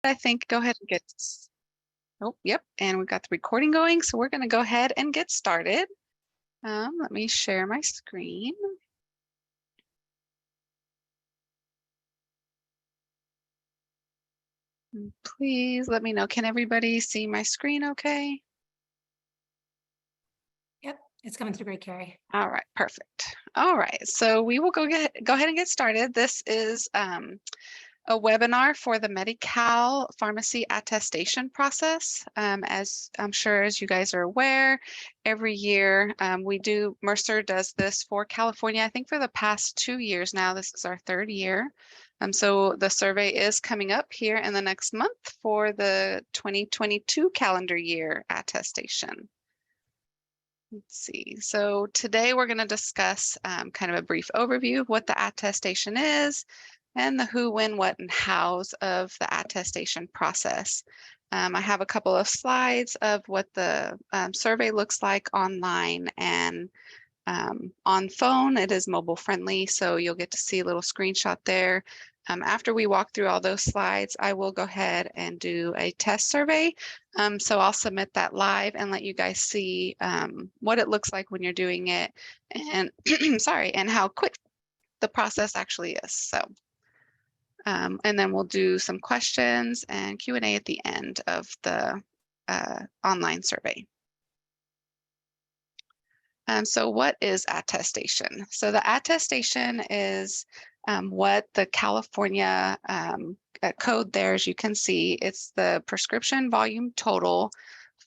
I think go ahead and get, oh, yep, and we've got the recording going, so we're going to go ahead and get started. Let me share my screen. Please let me know, can everybody see my screen okay? Yep, it's coming through great, Carrie. All right, perfect. All right, so we will go ahead and get started. This is a webinar for the Medi-Cal pharmacy attestation process. As I'm sure as you guys are aware, every year Mercer does this for California. I think for the past 2 years now, this is our 3rd year. So the survey is coming up here in the next month for the 2022 calendar year attestation. Let's see. So today we're going to discuss kind of a brief overview of what the attestation is and the who, when, what, and hows of the attestation process. I have a couple of slides of what the survey looks like online and on phone. It is mobile friendly, so you'll get to see a little screenshot there. After we walk through all those slides, I will go ahead and do a test survey. So I'll submit that live and let you guys see what it looks like when you're doing it and sorry, and how quick the process actually is. So, and then we'll do some questions and Q&A at the end of the online survey. So what is attestation? So the attestation is what the California code there, as you can see, it's the prescription volume total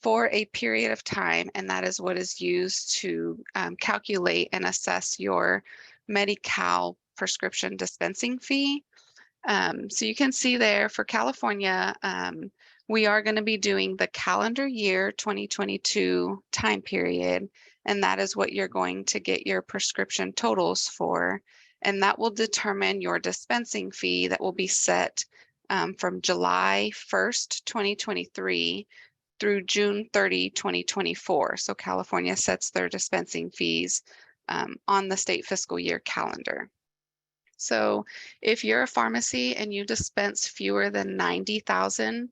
for a period of time, and that is what is used to calculate and assess your Medi-Cal prescription dispensing fee. So you can see there for California, we are going to be doing the calendar year 2022 time period, and that is what you're going to get your prescription totals for. And that will determine your dispensing fee that will be set from July 1st, 2023 through June 30, 2024. So California sets their dispensing fees on the state fiscal year calendar. So if you're a pharmacy and you dispense fewer than 90,000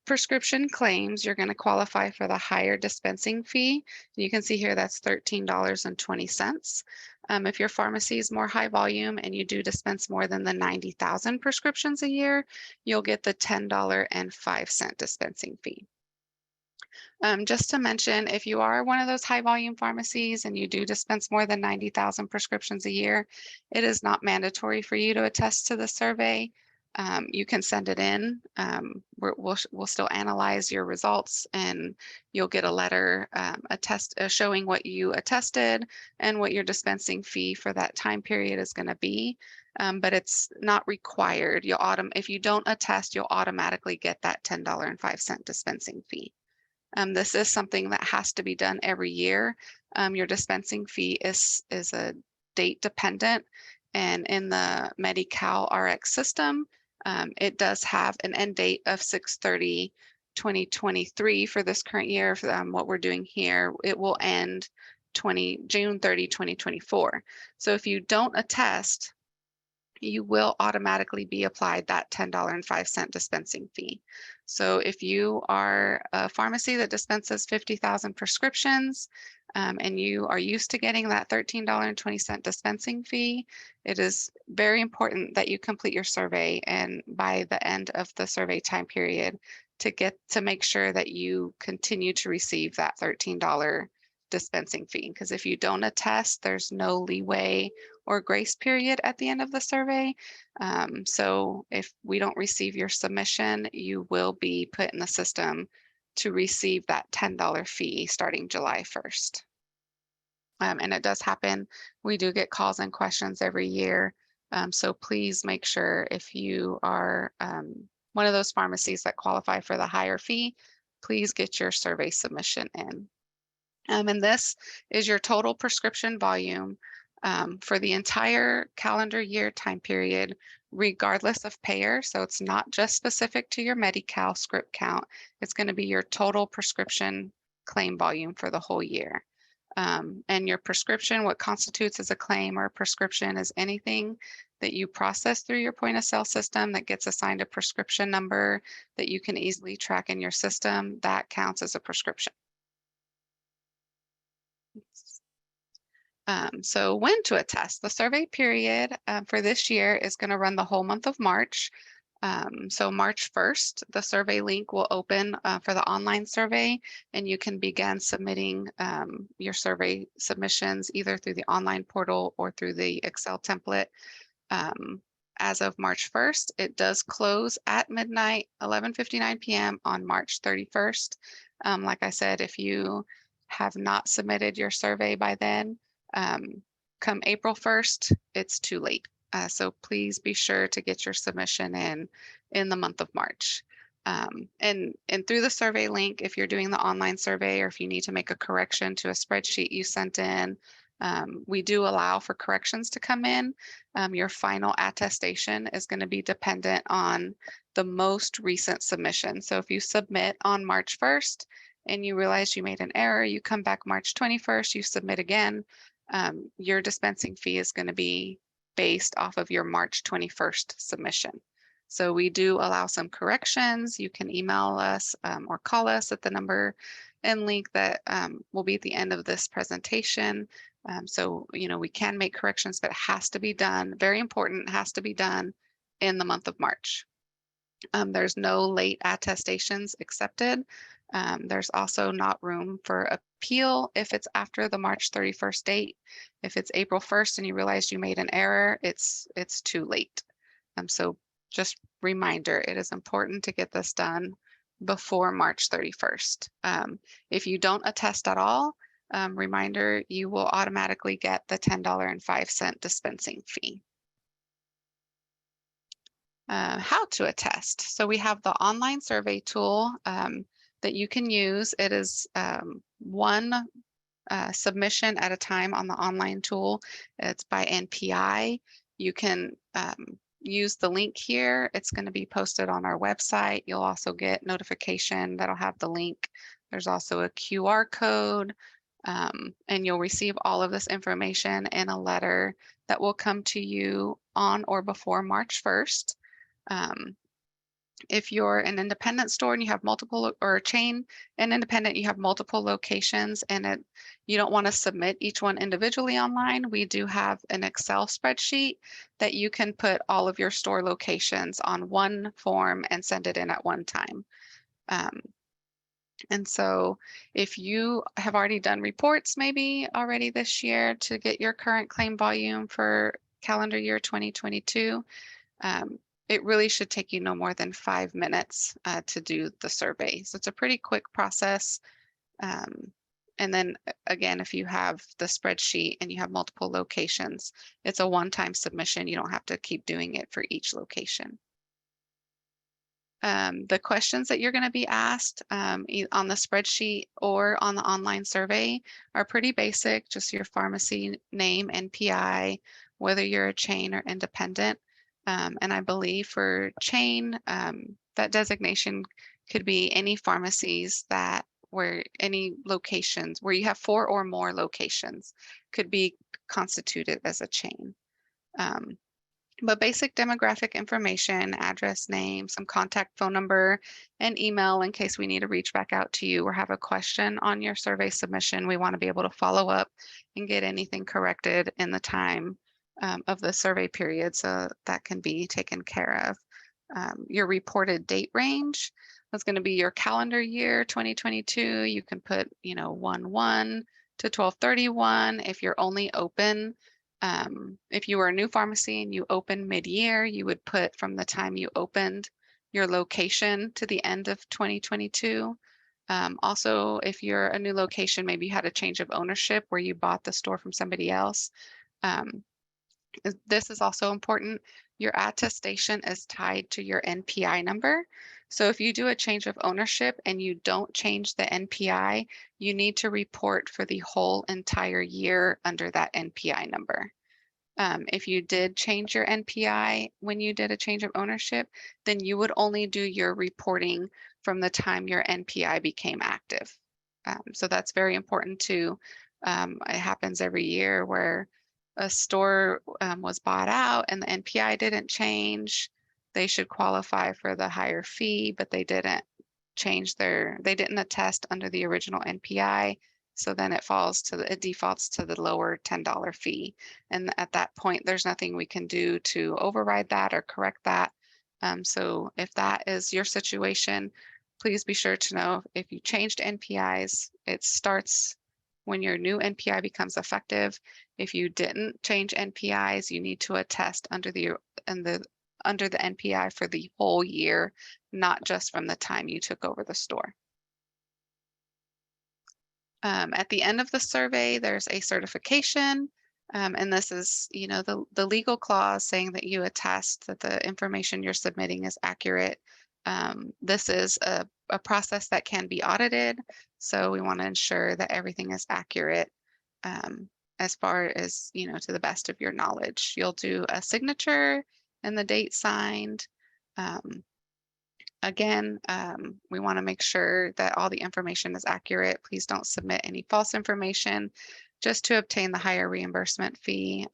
prescription claims, you're going to qualify for the higher dispensing fee. You can see here that's $13.20. If your pharmacy is more high volume and you do dispense more than the 90,000 prescriptions a year, you'll get the $10.05 dispensing fee. Just to mention, if you are one of those high volume pharmacies and you do dispense more than 90,000 prescriptions a year, it is not mandatory for you to attest to the survey. You can send it in. We'll still analyze your results and you'll get a letter showing what you attested and what your dispensing fee for that time period is going to be. But it's not required. If you don't attest, you'll automatically get that $10.05 dispensing fee. This is something that has to be done every year. Your dispensing fee is a date dependent, and in the Medi-Cal RX system, it does have an end date of 6/30/2023 for this current year. What we're doing here, it will end June 30, 2024. So if you don't attest, you will automatically be applied that $10.05 dispensing fee. So if you are a pharmacy that dispenses 50,000 prescriptions and you are used to getting that $13.20 dispensing fee, it is very important that you complete your survey and by the end of the survey time period to make sure that you continue to receive that $13 dispensing fee. Because if you don't attest, there's no leeway or grace period at the end of the survey. So if we don't receive your submission, you will be put in the system to receive that $10 fee starting July 1st. And it does happen. We do get calls and questions every year. So please make sure if you are one of those pharmacies that qualify for the higher fee, please get your survey submission in. And this is your total prescription volume for the entire calendar year time period, regardless of payer. So it's not just specific to your Medi-Cal script count. It's going to be your total prescription claim volume for the whole year. And your prescription, what constitutes as a claim or a prescription is anything that you process through your point of sale system that gets assigned a prescription number that you can easily track in your system, that counts as a prescription. So when to attest? The survey period for this year is going to run the whole month of March. So March 1st, the survey link will open for the online survey, and you can begin submitting your survey submissions either through the online portal or through the Excel template. As of March 1st, it does close at midnight, 11:59 p.m. on March 31st. Like I said, if you have not submitted your survey by then, come April 1st, it's too late. So please be sure to get your submission in the month of March. And through the survey link, if you're doing the online survey or if you need to make a correction to a spreadsheet you sent in, we do allow for corrections to come in. Your final attestation is going to be dependent on the most recent submission. So if you submit on March 1st and you realize you made an error, you come back March 21st, you submit again, your dispensing fee is going to be based off of your March 21st submission. So we do allow some corrections. You can email us or call us at the number and link that will be at the end of this presentation. So, we can make corrections, but it has to be done. Very important, has to be done in the month of March. There's no late attestations accepted. There's also not room for appeal if it's after the March 31st date. If it's April 1st and you realize you made an error, it's too late. So just reminder, it is important to get this done before March 31st. If you don't attest at all, reminder, you will automatically get the $10.05 dispensing fee. How to attest. So we have the online survey tool that you can use. It is one submission at a time on the online tool. It's by NPI. You can use the link here. It's going to be posted on our website. You'll also get notification that'll have the link. There's also a QR code, and you'll receive all of this information in a letter that will come to you on or before March 1st. If you're an independent store and you have multiple, or a chain and independent, you have multiple locations and you don't want to submit each one individually online, we do have an Excel spreadsheet that you can put all of your store locations on one form and send it in at one time. And so if you have already done reports maybe already this year to get your current claim volume for calendar year 2022, it really should take you no more than 5 minutes to do the survey. So it's a pretty quick process. And then again, if you have the spreadsheet and you have multiple locations, it's a one-time submission. You don't have to keep doing it for each location. The questions that you're going to be asked on the spreadsheet or on the online survey are pretty basic, just your pharmacy name, NPI, whether you're a chain or independent. And I believe for chain, that designation could be any pharmacies where any locations where you have 4 or more locations could be constituted as a chain. But basic demographic information, address, name, some contact phone number, and email in case we need to reach back out to you or have a question on your survey submission. We want to be able to follow up and get anything corrected in the time of the survey period, so that can be taken care of. Your reported date range, that's going to be your calendar year 2022. You can put 1/1 to 12/31. If you're only open, if you were a new pharmacy and you opened mid-year, you would put from the time you opened your location to the end of 2022. Also, if you're a new location, maybe you had a change of ownership where you bought the store from somebody else. This is also important. Your attestation is tied to your NPI number. So if you do a change of ownership and you don't change the NPI, you need to report for the whole entire year under that NPI number. If you did change your NPI when you did a change of ownership, then you would only do your reporting from the time your NPI became active. So that's very important too. It happens every year where a store was bought out and the NPI didn't change, they should qualify for the higher fee, but they didn't they didn't attest under the original NPI. So then it defaults to the lower $10 fee. And at that point, there's nothing we can do to override that or correct that. So if that is your situation, please be sure to know if you changed NPIs, it starts when your new NPI becomes effective. If you didn't change NPIs, you need to attest under the NPI for the whole year, not just from the time you took over the store. At the end of the survey, there's a certification, and this is, the legal clause saying that you attest that the information you're submitting is accurate. This is a process that can be audited, so we want to ensure that everything is accurate as far as, to the best of your knowledge. You'll do a signature and the date signed. Again, we want to make sure that all the information is accurate. Please don't submit any false information just to obtain the higher reimbursement fee.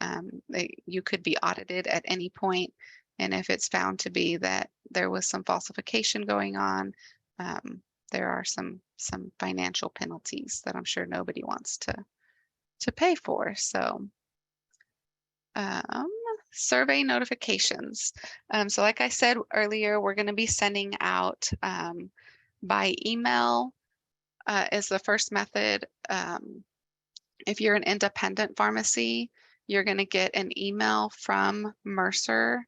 You could be audited at any point, and if it's found to be that there was some falsification going on, there are some financial penalties that I'm sure nobody wants to pay for. So survey notifications. So like I said earlier, we're going to be sending out by email is the first method. If you're an independent pharmacy, you're going to get an email from Mercer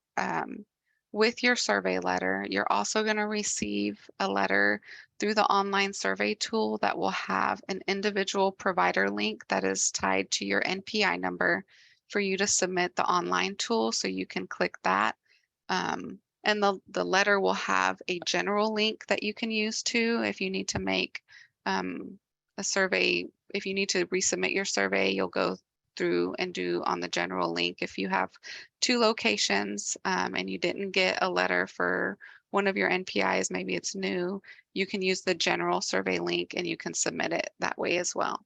with your survey letter. You're also going to receive a letter through the online survey tool that will have an individual provider link that is tied to your NPI number for you to submit the online tool. So you can click that. And the letter will have a general link that you can use too if you need to make a survey. If you need to resubmit your survey, you'll go through and do on the general link. If you have 2 locations and you didn't get a letter for one of your NPIs, maybe it's new, you can use the general survey link and you can submit it that way as well.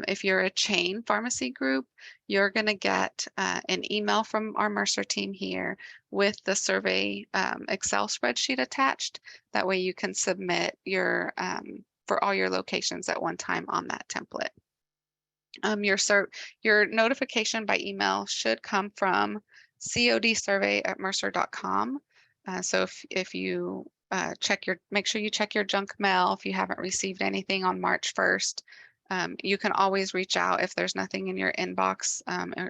If you're a chain pharmacy group, you're going to get an email from our Mercer team here with the survey Excel spreadsheet attached. That way you can submit your for all your locations at one time on that template. Your notification by email should come from codsurvey@mercer.com. So if you make sure you check your junk mail if you haven't received anything on March 1st. You can always reach out if there's nothing in your inbox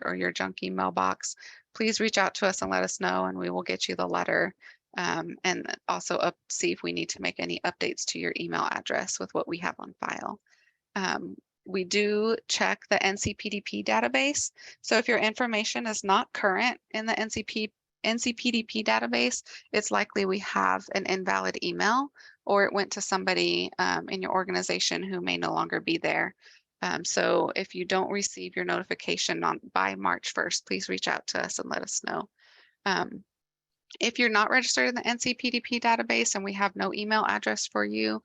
or your junk email box. Please reach out to us and let us know, and we will get you the letter. And also see if we need to make any updates to your email address with what we have on file. We do check the NCPDP database. So if your information is not current in the NCPDP database, it's likely we have an invalid email or it went to somebody in your organization who may no longer be there. So if you don't receive your notification by March 1st, please reach out to us and let us know. If you're not registered in the NCPDP database and we have no email address for you,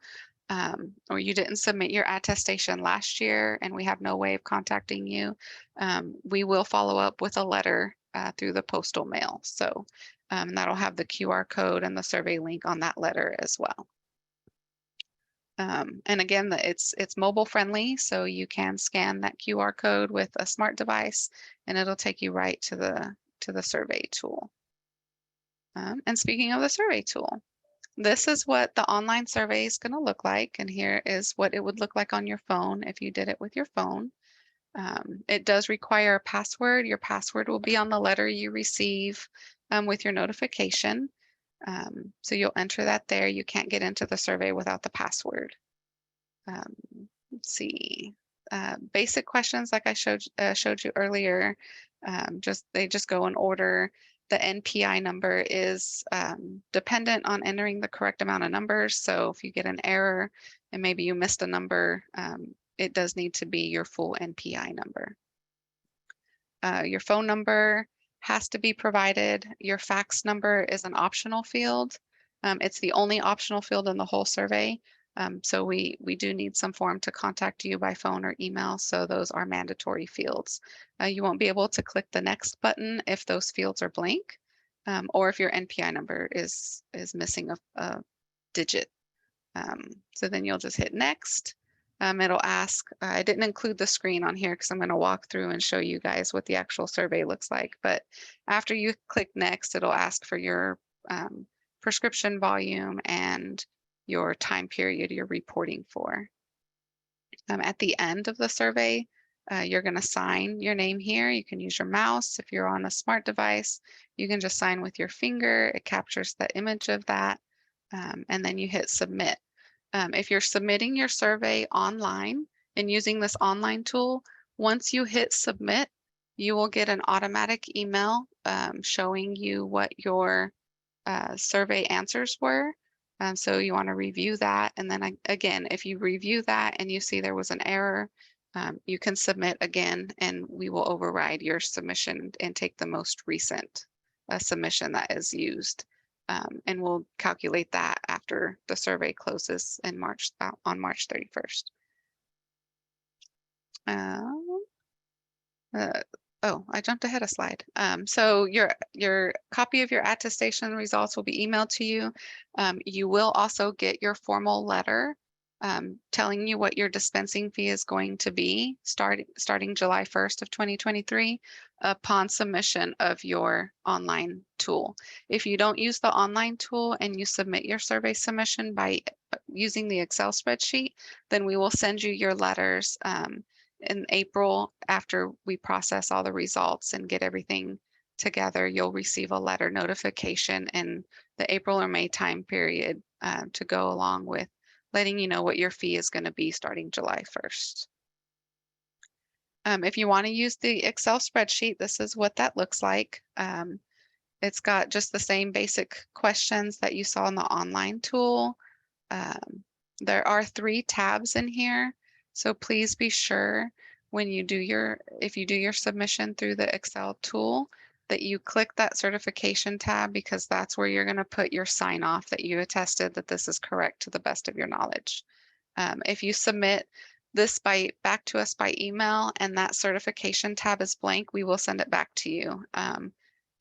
or you didn't submit your attestation last year and we have no way of contacting you, we will follow up with a letter through the postal mail. So that'll have the QR code and the survey link on that letter as well. And again, it's mobile friendly, so you can scan that QR code with a smart device and it'll take you right to the survey tool. And speaking of the survey tool, this is what the online survey is going to look like. And here is what it would look like on your phone if you did it with your phone. It does require a password. Your password will be on the letter you receive with your notification. So you'll enter that there. You can't get into the survey without the password. Let's see. Basic questions like I showed you earlier. They just go in order. The NPI number is dependent on entering the correct amount of numbers. So if you get an error and maybe you missed a number, it does need to be your full NPI number. Your phone number has to be provided. Your fax number is an optional field. It's the only optional field in the whole survey. So we do need some form to contact you by phone or email. So those are mandatory fields. You won't be able to click the next button if those fields are blank, or if your NPI number is missing a digit. So then you'll just hit next. It'll ask, I didn't include the screen on here because I'm going to walk through and show you guys what the actual survey looks like. But after you click next, it'll ask for your prescription volume and your time period you're reporting for. At the end of the survey, you're going to sign your name here. You can use your mouse. If you're on a smart device, you can just sign with your finger. It captures the image of that. And then you hit submit. If you're submitting your survey online and using this online tool, once you hit submit, you will get an automatic email showing you what your survey answers were. So you want to review that. And then again, if you review that and you see there was an error, you can submit again and we will override your submission and take the most recent submission that is used. And we'll calculate that after the survey closes in March on March 31st. Oh, I jumped ahead a slide. So your copy of your attestation results will be emailed to you. You will also get your formal letter telling you what your dispensing fee is going to be starting July 1st of 2023 upon submission of your online tool. If you don't use the online tool and you submit your survey submission by using the Excel spreadsheet, then we will send you your letters in April. After we process all the results and get everything together, you'll receive a letter notification in the April or May time period to go along with letting you know what your fee is going to be starting July 1st. If you want to use the Excel spreadsheet, this is what that looks like. It's got just the same basic questions that you saw in the online tool. There are 3 tabs in here. So please be sure when you do if you do your submission through the Excel tool, that you click that certification tab, because that's where you're going to put your sign off that you attested that this is correct to the best of your knowledge. If you submit this back to us by email and that certification tab is blank, we will send it back to you. And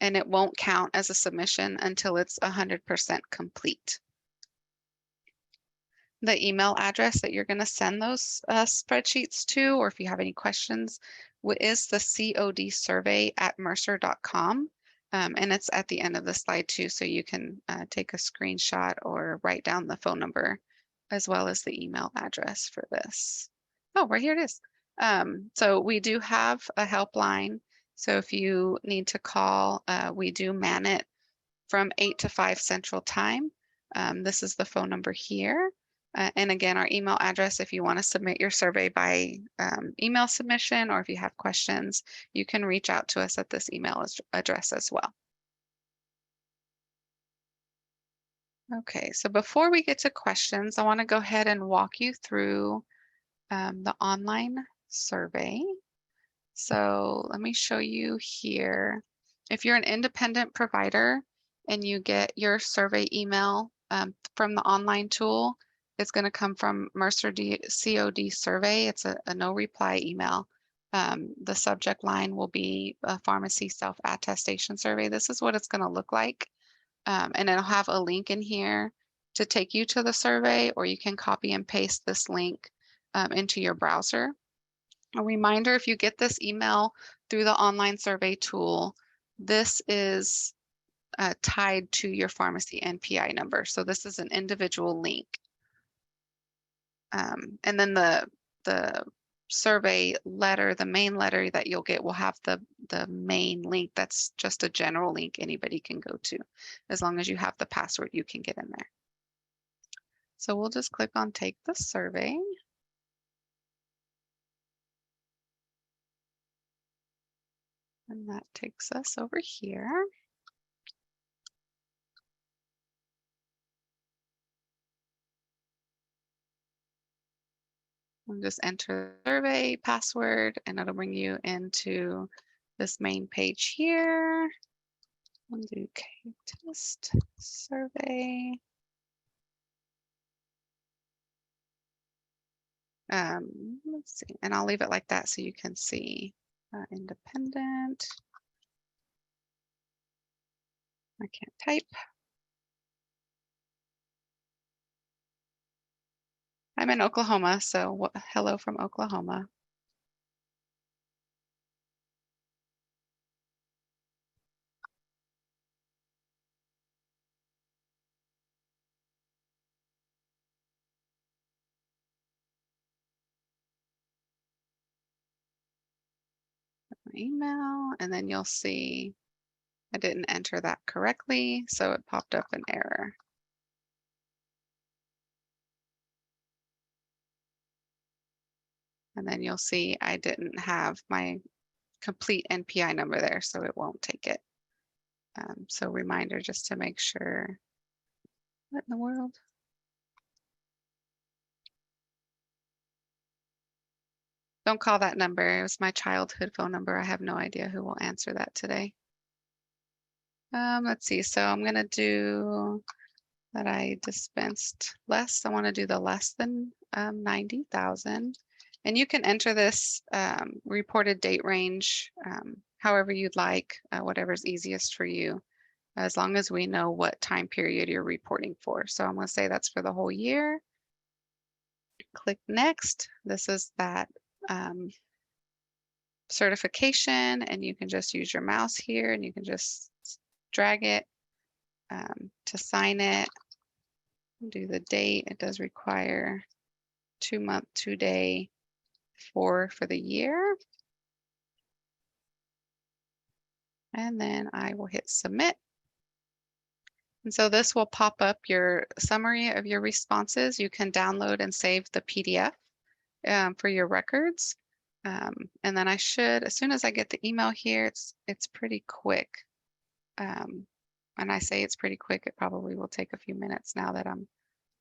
it won't count as a submission until it's 100% complete. The email address that you're going to send those spreadsheets to, or if you have any questions, is the codsurvey@mercer.com. And it's at the end of the slide too, so you can take a screenshot or write down the phone number as well as the email address for this. Oh, right here it is. So we do have a helpline. So if you need to call, we do man it from 8 to 5 Central Time. This is the phone number here. And again, our email address, if you want to submit your survey by email submission, or if you have questions, you can reach out to us at this email address as well. Okay, so before we get to questions, I want to go ahead and walk you through the online survey. So let me show you here. If you're an independent provider and you get your survey email from the online tool, it's going to come from Mercer COD survey. It's a no reply email. The subject line will be a pharmacy self-attestation survey. This is what it's going to look like. And it'll have a link in here to take you to the survey, or you can copy and paste this link into your browser. A reminder, if you get this email through the online survey tool, this is tied to your pharmacy NPI number. So this is an individual link. And then the survey letter, the main letter that you'll get will have the main link. That's just a general link anybody can go to. As long as you have the password, you can get in there. So we'll just click on take the survey. And that takes us over here. And just enter the survey password and it'll bring you into this main page here. We'll do test survey. let's see, and I'll leave it like that so you can see. Independent. I can't type. I'm in Oklahoma, so hello from Oklahoma. My email, and then you'll see I didn't enter that correctly, so it popped up an error. And then you'll see I didn't have my complete NPI number there, so it won't take it. So reminder just to make sure. What in the world? Don't call that number. It was my childhood phone number. I have no idea who will answer that today. Let's see. So I'm going to do that I dispensed less. I want to do the less than 90,000. And you can enter this reported date range however you'd like, whatever's easiest for you, as long as we know what time period you're reporting for. So I'm going to say that's for the whole year. Click next. This is that certification, and you can just use your mouse here and you can just drag it to sign it. Do the date. It does require 2 month, 2 day, 4 for the year. And then I will hit submit. And so this will pop up your summary of your responses. You can download and save the PDF for your records. And then I should, as soon as I get the email here, it's pretty quick. And I say it's pretty quick, it probably will take a few minutes now that I'm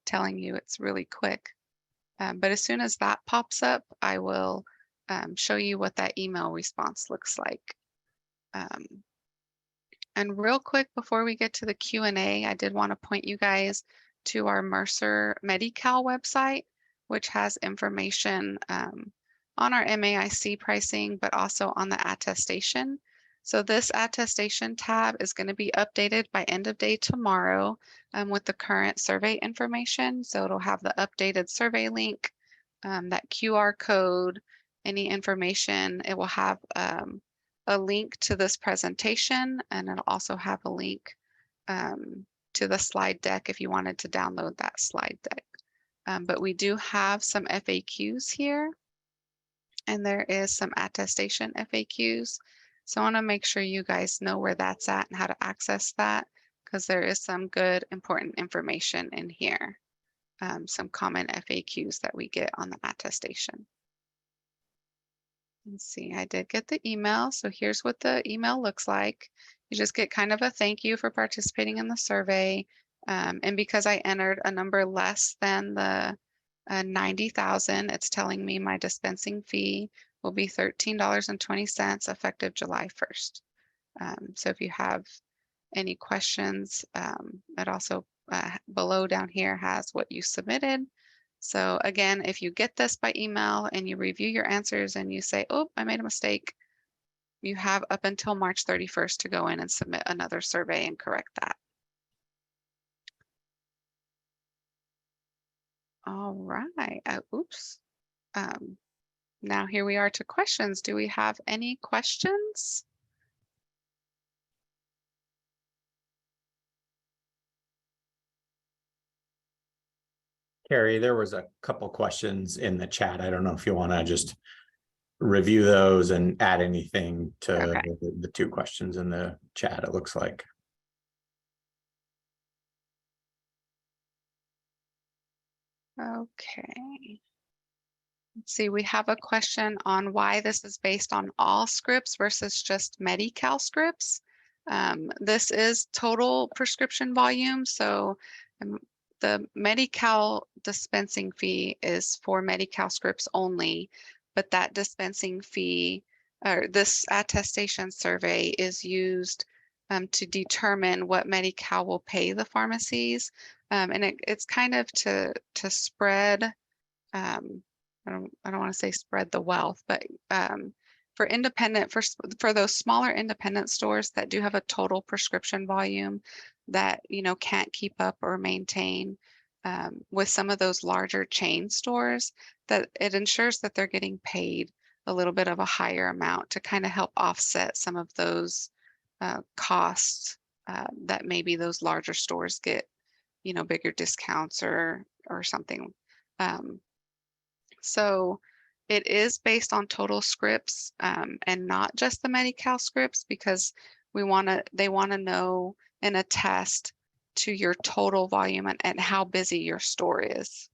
telling you it's really quick. But as soon as that pops up, I will show you what that email response looks like. And real quick, before we get to the Q&A, I did want to point you guys to our Mercer Medi-Cal website, which has information on our MAIC pricing, but also on the attestation. So this attestation tab is going to be updated by end of day tomorrow with the current survey information. So it'll have the updated survey link, that QR code, any information. It will have a link to this presentation, and it'll also have a link to the slide deck if you wanted to download that slide deck. But we do have some FAQs here, and there is some attestation FAQs. So I want to make sure you guys know where that's at and how to access that, because there is some good important information in here. Some common FAQs that we get on the attestation. Let's see, I did get the email. So here's what the email looks like. You just get kind of a thank you for participating in the survey. And because I entered a number less than the 90,000, it's telling me my dispensing fee will be $13.20 effective July 1st. So if you have any questions, it also below down here has what you submitted. So again, if you get this by email and you review your answers and you say, oh, I made a mistake, you have up until March 31st to go in and submit another survey and correct that. All right. Oops. Now here we are to questions. Do we have any questions? Carrie, there was a couple questions in the chat. I don't know if you want to just review those and add anything to Okay. the 2 questions in the chat, it looks like. Okay. Let's see, we have a question on why this is based on all scripts versus just Medi-Cal scripts. This is total prescription volume. So the Medi-Cal dispensing fee is for Medi-Cal scripts only, but that dispensing fee or this attestation survey is used to determine what Medi-Cal will pay the pharmacies. And it's kind of to spread I don't want to say spread the wealth, but for independent, for those smaller independent stores that do have a total prescription volume that, you know, can't keep up or maintain with some of those larger chain stores, that it ensures that they're getting paid a little bit of a higher amount to kind of help offset some of those costs that maybe those larger stores get, you know, bigger discounts or something. So it is based on total scripts and not just the Medi-Cal scripts, because they want to know and attest to your total volume and how busy your store is.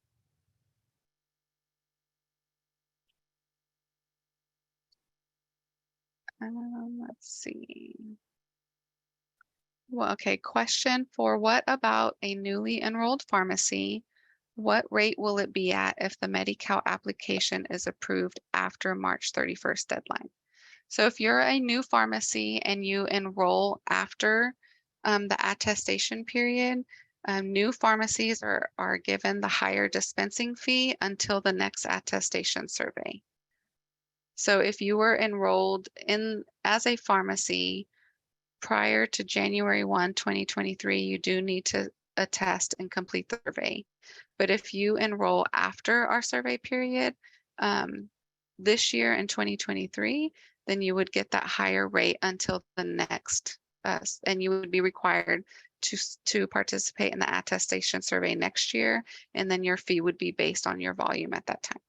Let's see. Well, okay, question for what about a newly enrolled pharmacy? What rate will it be at if the Medi-Cal application is approved after March 31st deadline? So if you're a new pharmacy and you enroll after the attestation period, new pharmacies are given the higher dispensing fee until the next attestation survey. So if you were enrolled in as a pharmacy prior to January 1, 2023, you do need to attest and complete the survey. But if you enroll after our survey period this year in 2023, then you would get that higher rate until the next, and you would be required to participate in the attestation survey next year, and then your fee would be based on your volume at that time.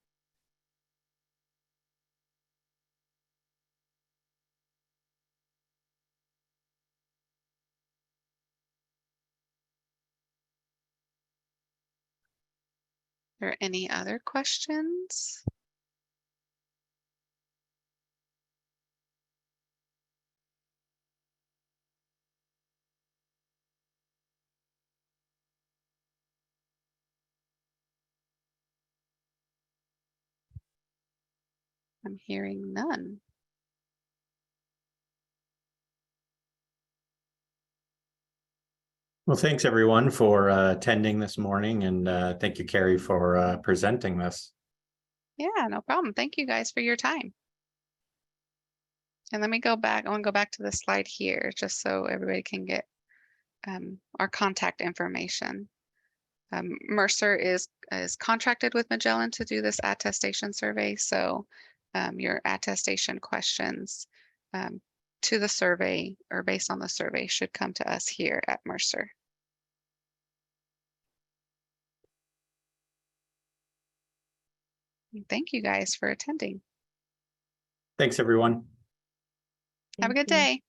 Are there any other questions? I'm hearing none. Well, thanks everyone for attending this morning, and thank you, Carrie, for presenting this. Yeah, no problem. Thank you guys for your time. And let me go back. I want to go back to the slide here just so everybody can get our contact information. Mercer is contracted with Magellan to do this attestation survey. So your attestation questions to the survey or based on the survey should come to us here at Mercer. Thank you guys for attending. Thanks, everyone. Have a good day.